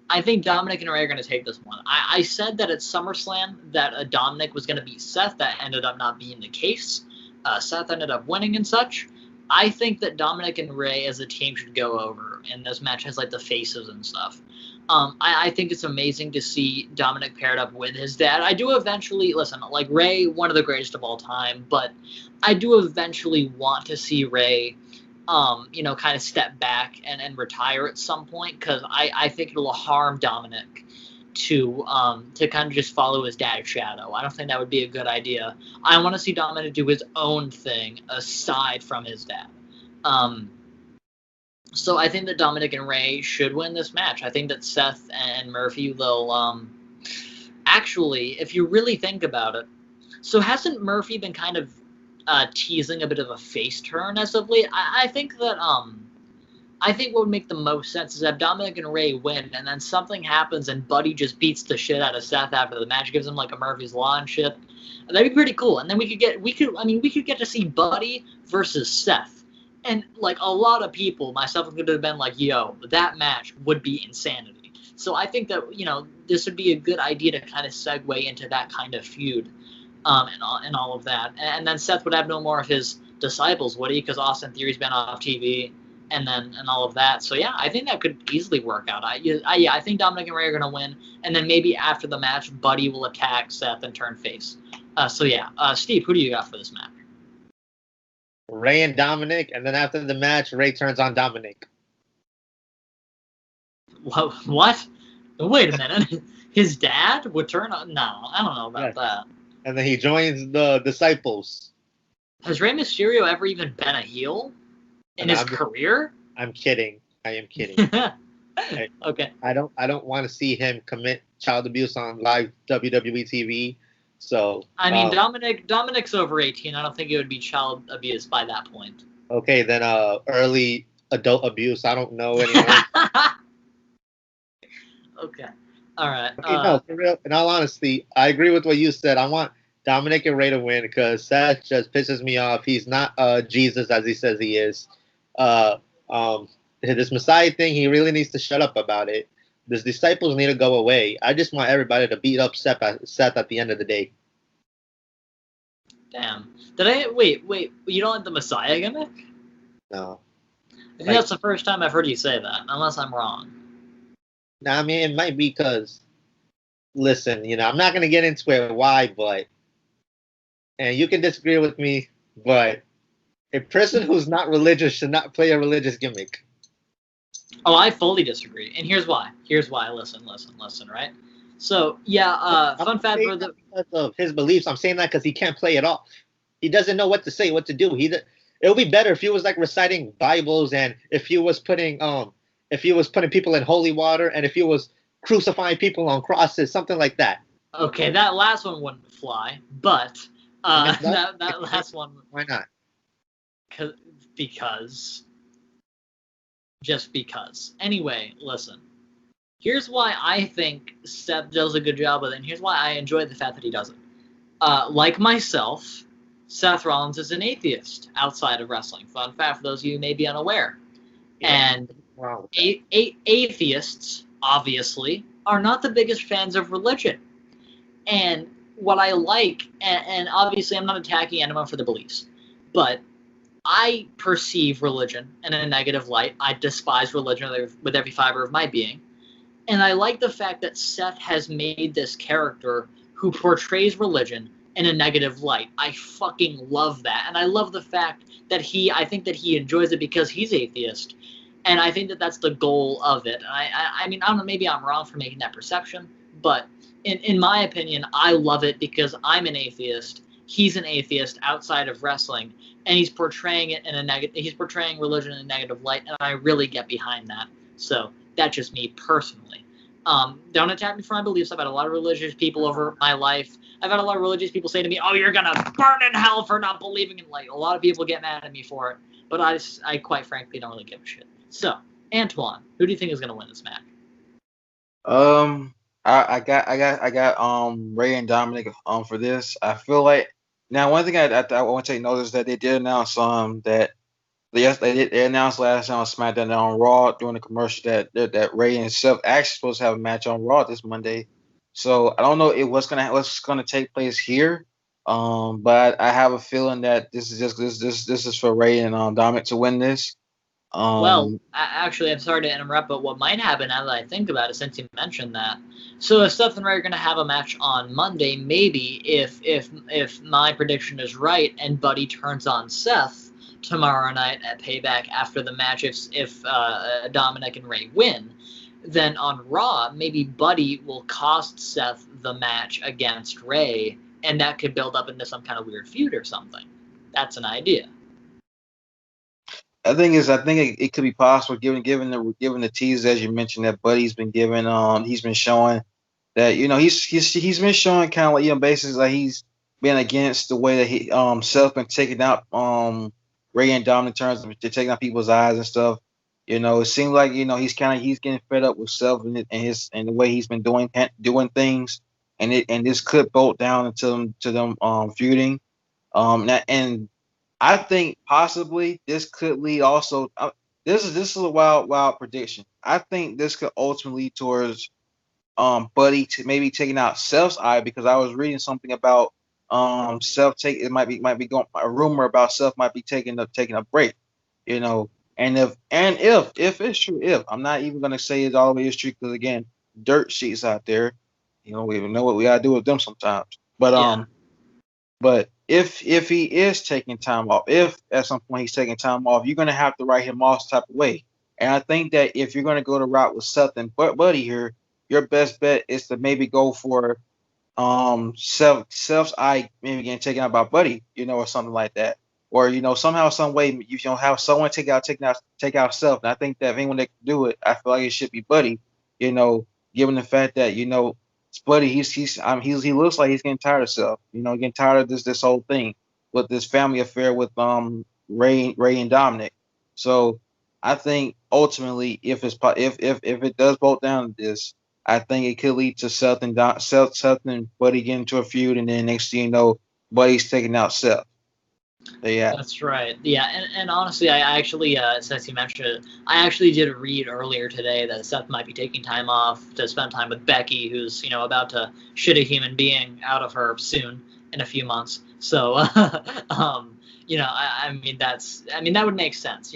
Speaker 2: I think Dominic and Rey are going to take this one. I said that at SummerSlam that Dominic was going to beat Seth. That ended up not being the case. Seth ended up winning and such. I think that Dominic and Rey as a team should go over, and this match has like the faces and stuff. I think it's amazing to see Dominic paired up with his dad. I do eventually, listen, like Rey, one of the greatest of all time, but I do eventually want to see Rey, kind of step back and retire at some point, because I think it'll harm Dominic to kind of just follow his dad's shadow. I don't think that would be a good idea. I want to see Dominic do his own thing aside from his dad. So I think that Dominic and Rey should win this match. I think that Seth and Murphy, they'll actually, if you really think about it, so hasn't Murphy been kind of teasing a bit of a face turn as of late? I think that I think what would make the most sense is that Dominic and Rey win, and then something happens and Buddy just beats the shit out of Seth after the match, gives him like a Murphy's Law and shit. That'd be pretty cool. And then we could get to see Buddy versus Seth. And like a lot of people, myself included, have been like, yo, that match would be insanity. So I think that, this would be a good idea to kind of segue into that kind of feud, and all of that. And then Seth would have no more of his disciples, would he? Because Austin Theory's been off TV, and all of that. So yeah, I think that could easily work out. I think Dominic and Rey are gonna win, and then maybe after the match, Buddy will attack Seth and turn face. Steve, who do you got for this match?
Speaker 3: Rey and Dominic, and then after the match, Rey turns on Dominic.
Speaker 2: What? Wait a minute. His dad would turn on? No, I don't know about that.
Speaker 3: And then he joins the Disciples.
Speaker 2: Has Rey Mysterio ever even been a heel in his career?
Speaker 3: I'm kidding. I am kidding.
Speaker 2: Okay.
Speaker 3: I don't want to see him commit child abuse on live WWE TV. So
Speaker 2: I mean, Dominic's over 18. I don't think it would be child abuse by that point.
Speaker 3: okay, then early adult abuse. I don't know anyone.
Speaker 2: Okay. All right.
Speaker 3: Okay, no, for real. In all honesty, I agree with what you said. I want Dominic and Ray to win because Seth just pisses me off. He's not Jesus as he says he is. Uh, this Messiah thing, he really needs to shut up about it. His disciples need to go away. I just want everybody to beat up Seth at the end of the day.
Speaker 2: Damn. Did I wait? You don't like the Messiah gimmick?
Speaker 3: No.
Speaker 2: I think that's the first time I've heard you say that, unless I'm wrong.
Speaker 3: Nah, I mean, it might be because, listen, I'm not going to get into it why, but, and you can disagree with me, but a person who's not religious should not play a religious gimmick.
Speaker 2: Oh, I fully disagree. And here's why. Listen, right? So, yeah, fun fact for the...
Speaker 3: Because of his beliefs, I'm saying that because he can't play it off. He doesn't know what to say, what to do. It would be better if he was, like, reciting Bibles and if he was putting people in holy water and if he was crucifying people on crosses, something like that.
Speaker 2: Okay, that last one wouldn't fly, but that last one...
Speaker 3: Why not?
Speaker 2: Just because. Anyway, listen. Here's why I think Seth does a good job with it, and here's why I enjoy the fact that he does it. Like myself, Seth Rollins is an atheist outside of wrestling. Fun fact for those of you who may be unaware. Yeah. And atheists, obviously, are not the biggest fans of religion. And what I like, and obviously I'm not attacking anyone for the beliefs, but I perceive religion in a negative light. I despise religion with every fiber of my being. And I like the fact that Seth has made this character who portrays religion in a negative light. I fucking love that. And I love the fact that I think that he enjoys it because he's atheist. And I think that that's the goal of it. I mean, I don't know, maybe I'm wrong for making that perception, but in my opinion, I love it because I'm an atheist. He's an atheist outside of wrestling, and he's portraying it he's portraying religion in a negative light, and I really get behind that. So that's just me personally. Don't attack me for my beliefs. I've had a lot of religious people over my life. I've had a lot of religious people say to me, "Oh, you're gonna burn in hell for not believing in light." A lot of people get mad at me for it, but I quite frankly don't really give a shit. So, Antwan, who do you think is gonna win this match?
Speaker 1: I got Ray and Dominic for this. I feel like now one thing I want to take notice that they did announce that they announced last night on SmackDown that on Raw during the commercial that Ray and Seth actually supposed to have a match on Raw this Monday. So I don't know what's gonna take place here. But I have a feeling that this is for Ray and Dominic to win this.
Speaker 2: Well, actually, I'm sorry to interrupt, but what might happen now that I think about it, since you mentioned that, so if Seth and Ray are going to have a match on Monday, maybe if my prediction is right and Buddy turns on Seth tomorrow night at Payback after the match, if Dominic and Ray win, then on Raw, maybe Buddy will cost Seth the match against Ray, and that could build up into some kind of weird feud or something. That's an idea.
Speaker 1: I think it could be possible given the tease as you mentioned that Buddy's been given. He's been showing that he's been showing kind of like basically like he's been against the way that he Seth been taking out Ray and Dom in terms of taking out people's eyes and stuff. It seems like he's getting fed up with Seth and the way he's been doing things, and this could bolt down into them feuding. And I think possibly this could lead also. This is a wild prediction. I think this could ultimately lead towards Buddy maybe taking out Seth's eye because I was reading something about Seth it might be going a rumor about Seth might be taking a break, and if it's true, I'm not even gonna say it all the way is true because again, dirt sheets out there, we know what we gotta do with them sometimes, but
Speaker 2: Yeah.
Speaker 1: But if he is taking time off, if at some point he's taking time off, you're going to have to write him off type of way. And I think that if you're going to go the route with Seth and Buddy here, your best bet is to maybe go for Seth's eye maybe getting taken out by Buddy, or something like that. Or, somehow, some way, you have someone take out Seth. And I think that if anyone that can do it, I feel like it should be Buddy, given the fact that, Buddy, he looks like he's getting tired of himself. Getting tired of this whole thing with this family affair with Ray and Dominic. So I think ultimately, if it does boil down to this, I think it could lead to Seth and Buddy getting into a feud, and then next thing you know, Buddy's taking out Seth. Yeah.
Speaker 2: That's right. Yeah, and honestly, I actually, since you mentioned it, I actually did read earlier today that Seth might be taking time off to spend time with Becky, who's about to shit a human being out of her soon in a few months. So, I mean that would make sense.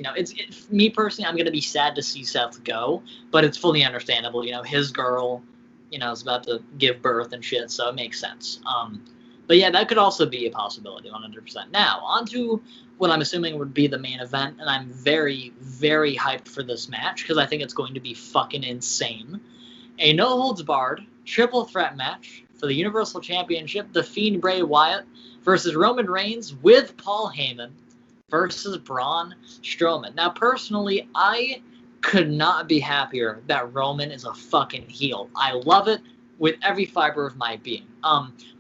Speaker 2: Me personally, I'm gonna be sad to see Seth go, but it's fully understandable. His girl, is about to give birth and shit, so it makes sense. But yeah, that could also be a possibility, 100%. Now, on to what I'm assuming would be the main event, and I'm very, very hyped for this match because I think it's going to be fucking insane. A no-holds-barred triple threat match for the Universal Championship, The Fiend Bray Wyatt versus Roman Reigns with Paul Heyman versus Braun Strowman. Now, personally, I could not be happier that Roman is a fucking heel. I love it with every fiber of my being.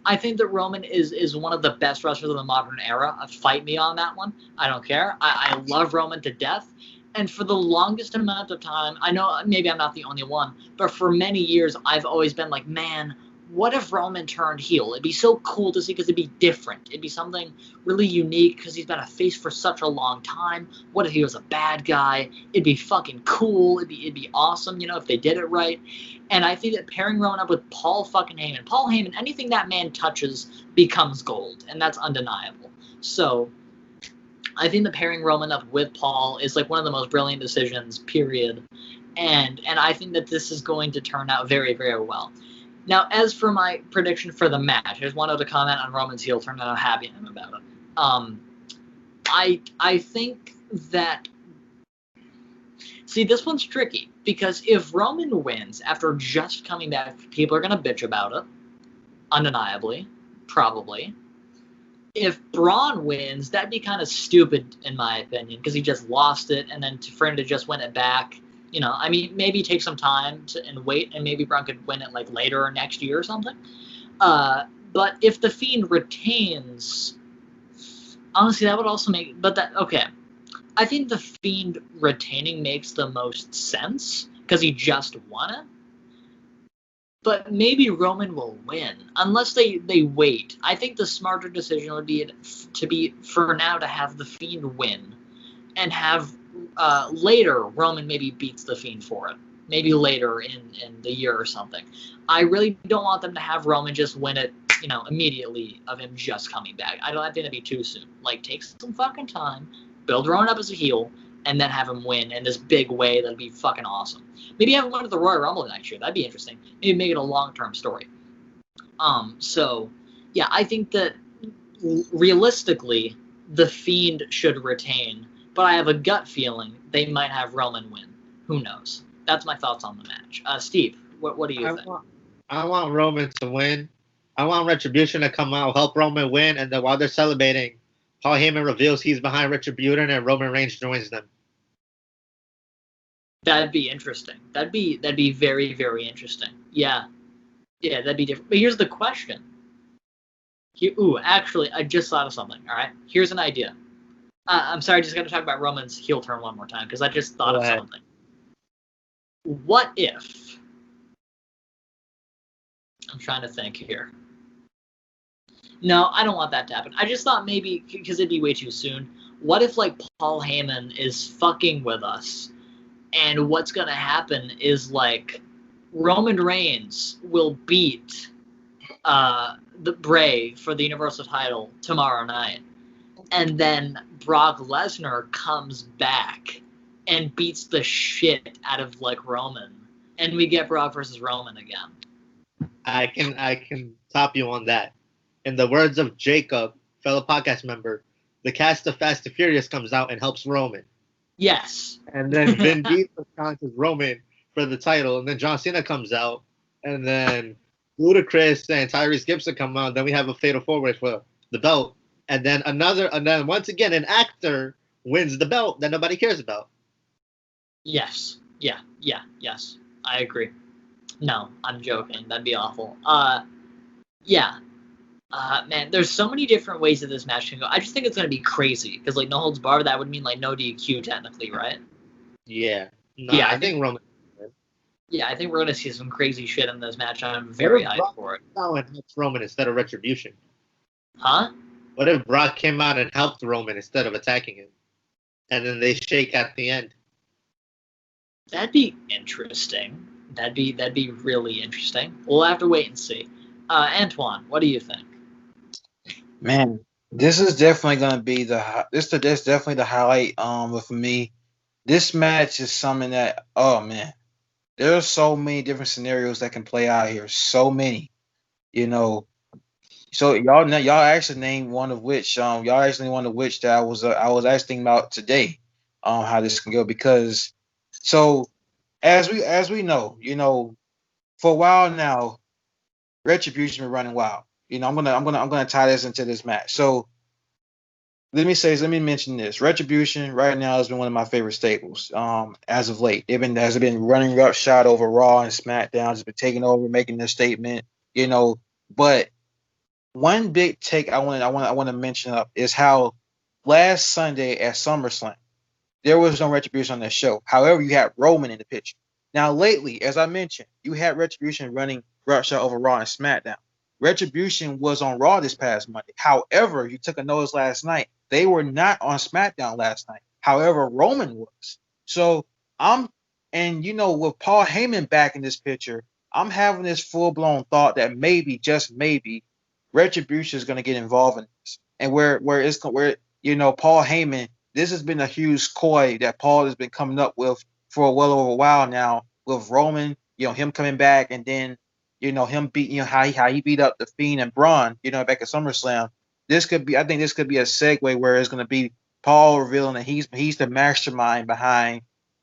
Speaker 2: I think that Roman is one of the best wrestlers of the modern era. Fight me on that one. I don't care. I love Roman to death. And for the longest amount of time, I know maybe I'm not the only one, but for many years, I've always been like, man, what if Roman turned heel? It'd be so cool to see because it'd be different. It'd be something really unique because he's been a face for such a long time. What if he was a bad guy? It'd be fucking cool. It'd be awesome, if they did it right. And I think that pairing Roman up with Paul Heyman, anything that man touches becomes gold, and that's undeniable. So I think the pairing Roman up with Paul is like one of the most brilliant decisions, period. And I think that this is going to turn out very, very well. Now, as for my prediction for the match, I just wanted to comment on Roman's heel turn and how happy I am about it. I think that... See, this one's tricky, because if Roman wins after just coming back, people are going to bitch about it. Undeniably. Probably. If Braun wins, that'd be kind of stupid, in my opinion, because he just lost it, and then for him to just win it back... maybe take some time and wait, and maybe Braun could win it like later or next year or something. But if the Fiend retains, honestly, that would also make. But that okay, I think the Fiend retaining makes the most sense because he just won it. But maybe Roman will win unless they wait. I think the smarter decision would be for now to have the Fiend win, and have. Later, Roman maybe beats the Fiend for it. Maybe later in the year or something. I really don't want them to have Roman just win it, immediately of him just coming back. I think that'd be too soon. Like, take some fucking time, build Roman up as a heel, and then have him win in this big way. That'd be fucking awesome. Maybe have him win at the Royal Rumble next year. That'd be interesting. Maybe make it a long-term story. So, yeah, I think that realistically, the Fiend should retain. But I have a gut feeling they might have Roman win. Who knows? That's my thoughts on the match. Steve, what do you think?
Speaker 3: I want Roman to win. I want Retribution to come out, help Roman win, and then while they're celebrating, Paul Heyman reveals he's behind Retribution and Roman Reigns joins them.
Speaker 2: That'd be interesting. That'd be very, very interesting. Yeah, that'd be different. But here's the question. Actually, I just thought of something. All right, here's an idea. I'm sorry, I just got to talk about Roman's heel turn one more time because I just thought of something. What if... I'm trying to think here. No, I don't want that to happen. I just thought maybe, because it'd be way too soon, what if, like, Paul Heyman is fucking with us, and what's going to happen is, like, Roman Reigns will beat the Bray for the Universal title tomorrow night. And then Brock Lesnar comes back and beats the shit out of like Roman, and we get Brock versus Roman again.
Speaker 3: I can top you on that. In the words of Jacob, fellow podcast member, the cast of Fast and Furious comes out and helps Roman.
Speaker 2: Yes.
Speaker 3: And then Vin Diesel challenges Roman for the title, and then John Cena comes out, and then Ludacris and Tyrese Gibson come out. Then we have a fatal four-way for the belt. And then once again, an actor wins the belt that nobody cares about.
Speaker 2: Yes. Yeah. Yes. I agree. No, I'm joking. That'd be awful. Yeah. Man, there's so many different ways that this match can go. I just think it's gonna be crazy because like no holds barred, that would mean like no DQ technically, right?
Speaker 3: Yeah. No,
Speaker 2: Yeah,
Speaker 3: I think Roman.
Speaker 2: Yeah, I think we're gonna see some crazy shit in this match. I'm
Speaker 3: What
Speaker 2: very
Speaker 3: if
Speaker 2: hyped
Speaker 3: Brock
Speaker 2: for it.
Speaker 3: came out and helped Roman instead of Retribution?
Speaker 2: Huh?
Speaker 3: What if Brock came out and helped Roman instead of attacking him, and then they shake at the end?
Speaker 2: That'd be interesting. That'd be really interesting. We'll have to wait and see. Antwan, what do you think?
Speaker 1: Man, this is definitely gonna be this definitely the highlight. But for me, this match is something that, oh man, there are so many different scenarios that can play out here. So many, you know. So y'all actually named one of which that I was actually thinking about today, how this can go because so as we know, for a while now, Retribution been running wild. I'm gonna tie this into this match. So let me mention this. Retribution right now has been one of my favorite staples. As of late, they've been running roughshod over Raw and SmackDown, just been taking over, making their statement. But one big take I want to mention up is how last Sunday at SummerSlam there was no Retribution on that show. However, you had Roman in the picture. Now, lately, as I mentioned, you had Retribution running roughshod over Raw and SmackDown. Retribution was on Raw this past Monday. However, you took a notice last night. They were not on SmackDown last night. However, Roman was. So I'm, and with Paul Heyman back in this picture, I'm having this full blown thought that maybe, just maybe, Retribution is going to get involved in this, and where Paul Heyman, this has been a huge coy that Paul has been coming up with for well over a while now with Roman, him coming back and then, him beat, how he beat up the Fiend and Braun, back at SummerSlam. I think this could be a segue where it's going to be Paul revealing that he's the mastermind behind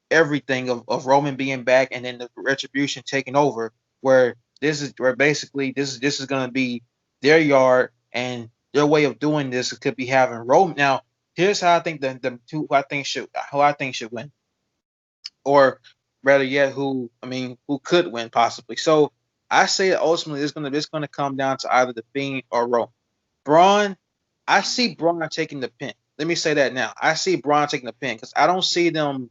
Speaker 1: everything of Roman being back and then the Retribution taking over, where basically this is going to be their yard and their way of doing this could be having Roman. Now, here's how I think the two who I think should win, or rather yet, who could win possibly. So I say that ultimately it's gonna come down to either the Fiend or Roman. Braun, I see Braun taking the pin. Let me say that now. I see Braun taking the pin because I don't see them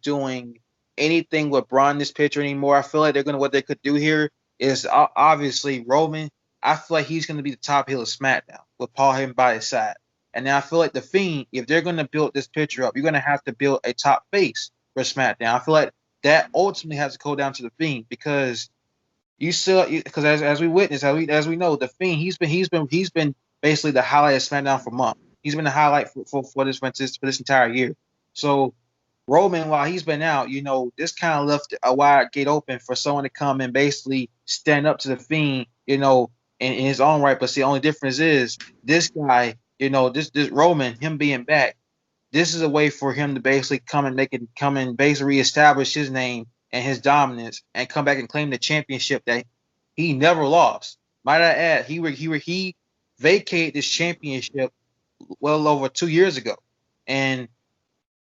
Speaker 1: doing anything with Braun in this picture anymore. I feel like what they could do here is obviously Roman. I feel like he's gonna be the top heel of SmackDown with Paul Heyman by his side. And now I feel like the Fiend, if they're gonna build this picture up, you're gonna have to build a top face for SmackDown. I feel like that ultimately has to go down to the Fiend because as we witness, as we know, the Fiend he's been basically the highlight of SmackDown for months. He's been the highlight for this entire year. So Roman, while he's been out, this kind of left a wide gate open for someone to come and basically stand up to the Fiend, in his own right. But see, the only difference is this guy, this Roman, him being back, this is a way for him to basically come and basically reestablish his name and his dominance and come back and claim the championship that he never lost. Might I add, he vacated this championship well over 2 years ago, and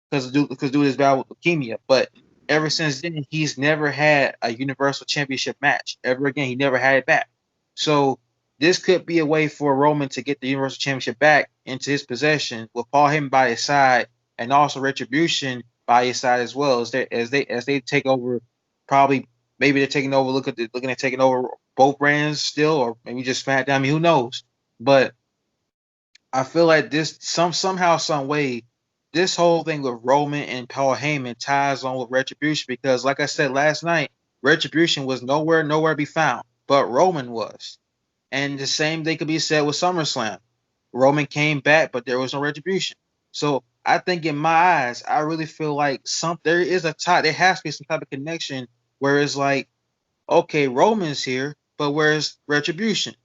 Speaker 1: because due to his battle with leukemia. But ever since then, he's never had a Universal Championship match ever again. He never had it back. So this could be a way for Roman to get the Universal Championship back into his possession with Paul Heyman by his side and also Retribution by his side as well as they take over. Probably maybe they're taking over. Looking at taking over both brands still, or maybe just SmackDown. I mean, who knows? But I feel like this somehow, some way, this whole thing with Roman and Paul Heyman ties on with Retribution because, like I said last night, Retribution was nowhere to be found, but Roman was, and the same thing could be said with SummerSlam. Roman came back, but there was no Retribution. So I think in my eyes, I really feel like there is a tie. There has to be some type of connection where it's like, okay, Roman's here, but where's Retribution?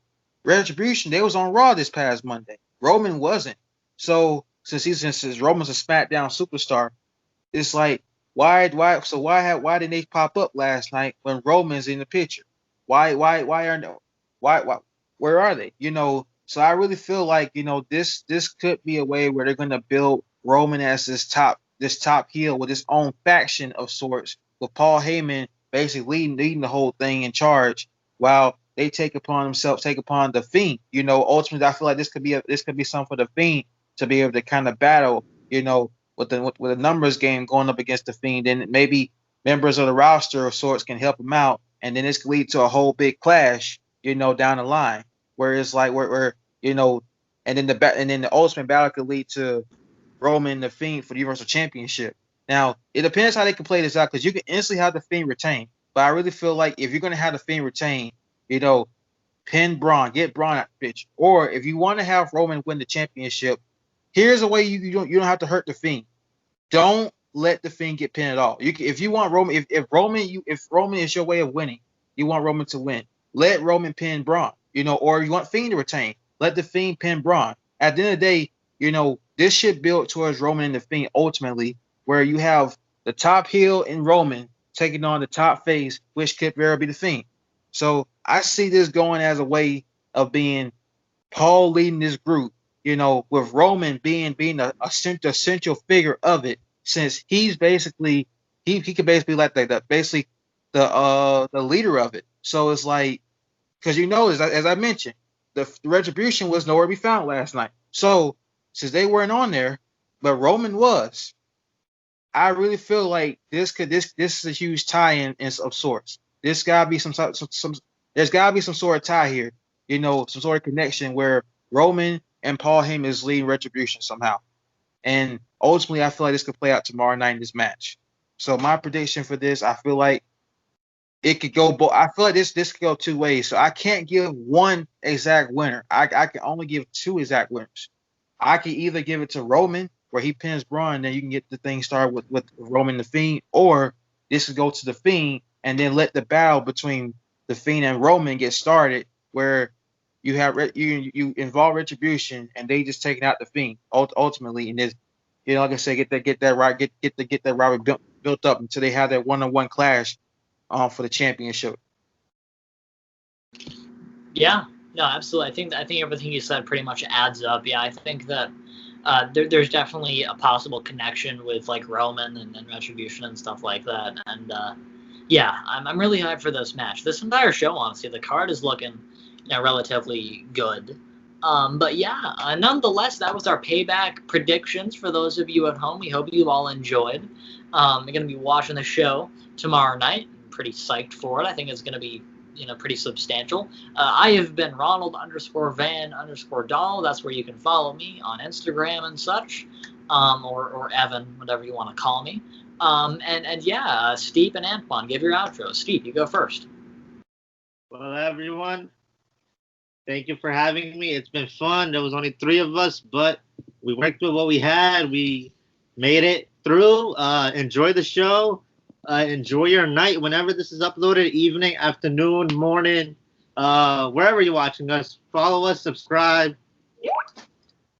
Speaker 1: Retribution, they was on Raw this past Monday. Roman wasn't. So since Roman's a SmackDown superstar, it's like why didn't they pop up last night when Roman's in the picture? Why aren't why where are they? So I really feel like this could be a way where they're gonna build Roman as this top heel with his own faction of sorts with Paul Heyman basically leading the whole thing in charge, while they take upon the Fiend. Ultimately, I feel like this could be something for the Fiend to be able to kind of battle, with a numbers game going up against the Fiend, and maybe members of the roster of sorts can help him out, and then this could lead to a whole big clash, down the line, where it's like where and then the ultimate battle could lead to Roman and the Fiend for the Universal Championship. Now, it depends how they can play this out, because you can instantly have the Fiend retain. But I really feel like if you're going to have the Fiend retain, pin Braun, get Braun out the pitch. Or if you want to have Roman win the championship, here's a way you don't have to hurt the Fiend. Don't let the Fiend get pinned at all. If you want Roman, if Roman is your way of winning, you want Roman to win. Let Roman pin Braun, or you want Fiend to retain. Let the Fiend pin Braun. At the end of the day, this should build towards Roman and the Fiend ultimately, where you have the top heel in Roman taking on the top face, which could very be the Fiend. So I see this going as a way of being Paul leading this group, with Roman being a central figure of it, since he's basically he could basically like the leader of it. So it's like, because as I mentioned, the Retribution was nowhere to be found last night. So since they weren't on there, but Roman was, I really feel like this is a huge tie-in of sorts. There's gotta be some sort of tie here, some sort of connection where Roman and Paul Heyman is leading Retribution somehow. And ultimately, I feel like this could play out tomorrow night in this match. So my prediction for this, I feel like it could go both. I feel like this could go two ways. So I can't give one exact winner. I can only give two exact winners. I can either give it to Roman, where he pins Braun, then you can get the thing started with Roman and the Fiend, or this could go to the Fiend and then let the battle between the Fiend and Roman get started, where you have you involve Retribution and they just taking out the Fiend ultimately, and this, like I said, get that rivalry built up until they have that one-on-one clash for the championship.
Speaker 2: Yeah, no, absolutely. I think everything you said pretty much adds up. Yeah, I think that there's definitely a possible connection with like Roman and Retribution and stuff like that. And yeah, I'm really hyped for this match. This entire show, honestly, the card is looking relatively good. But yeah, nonetheless, that was our Payback predictions for those of you at home. We hope you all enjoyed. We're going to be watching the show tomorrow night. I'm pretty psyched for it. I think it's going to be pretty substantial. I have been Ronald_Van_Dahl. That's where you can follow me on Instagram and such, or Evan, whatever you want to call me. And yeah, Steve and Antwan, give your outro. Steve, you go first.
Speaker 3: Well, everyone, thank you for having me. It's been fun. There was only 3 of us, but we worked with what we had. We made it through. Enjoy the show. Enjoy your night whenever this is uploaded, evening, afternoon, morning, wherever you're watching us. Follow us, subscribe.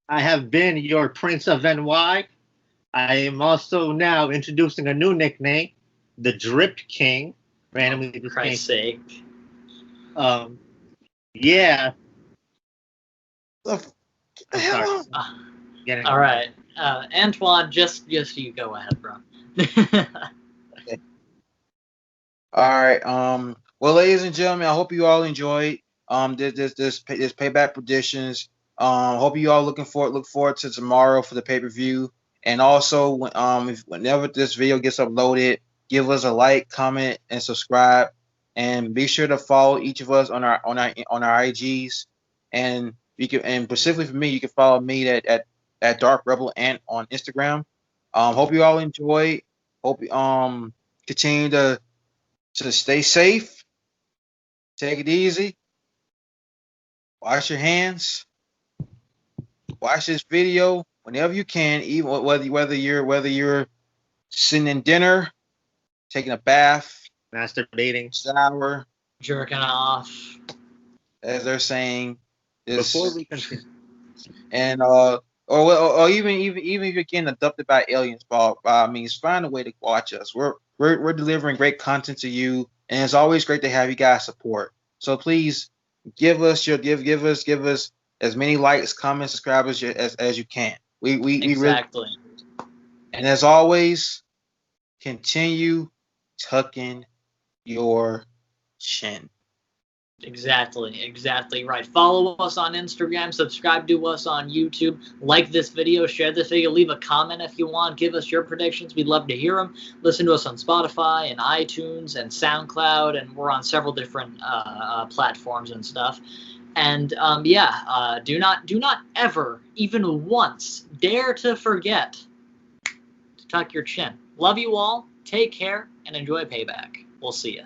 Speaker 3: I have been your Prince of NY. I am also now introducing a new nickname, the Drip King. Randomly,
Speaker 2: for Christ's sake.
Speaker 3: Yeah.
Speaker 1: All
Speaker 2: right, Antwan, just you go ahead, bro.
Speaker 1: All right. Well, ladies and gentlemen, I hope you all enjoyed this Payback predictions. Hope you all look forward to tomorrow for the pay-per-view. And also, whenever this video gets uploaded, give us a like, comment, and subscribe. And be sure to follow each of us on our IGs. And specifically for me, you can follow me at Dark Rebel and on Instagram. Hope you all enjoy. Hope you continue to stay safe. Take it easy. Wash your hands. Watch this video whenever you can, even whether you're sitting in dinner, taking a bath,
Speaker 3: masturbating,
Speaker 1: shower,
Speaker 2: jerking off,
Speaker 1: as they're saying.
Speaker 3: Before we continue,
Speaker 1: and or even if you're getting abducted by aliens, by all means, find a way to watch us. We're delivering great content to you, and it's always great to have you guys support. So please give us as many likes, comments, subscribers as you can. We
Speaker 2: exactly.
Speaker 1: And as always, continue tucking your chin.
Speaker 2: Exactly right. Follow us on Instagram, subscribe to us on YouTube, like this video, share this video, leave a comment if you want, give us your predictions. We'd love to hear them. Listen to us on Spotify and iTunes and SoundCloud, and we're on several different platforms and stuff. And do not ever, even once, dare to forget to tuck your chin. Love you all. Take care and enjoy Payback. We'll see you.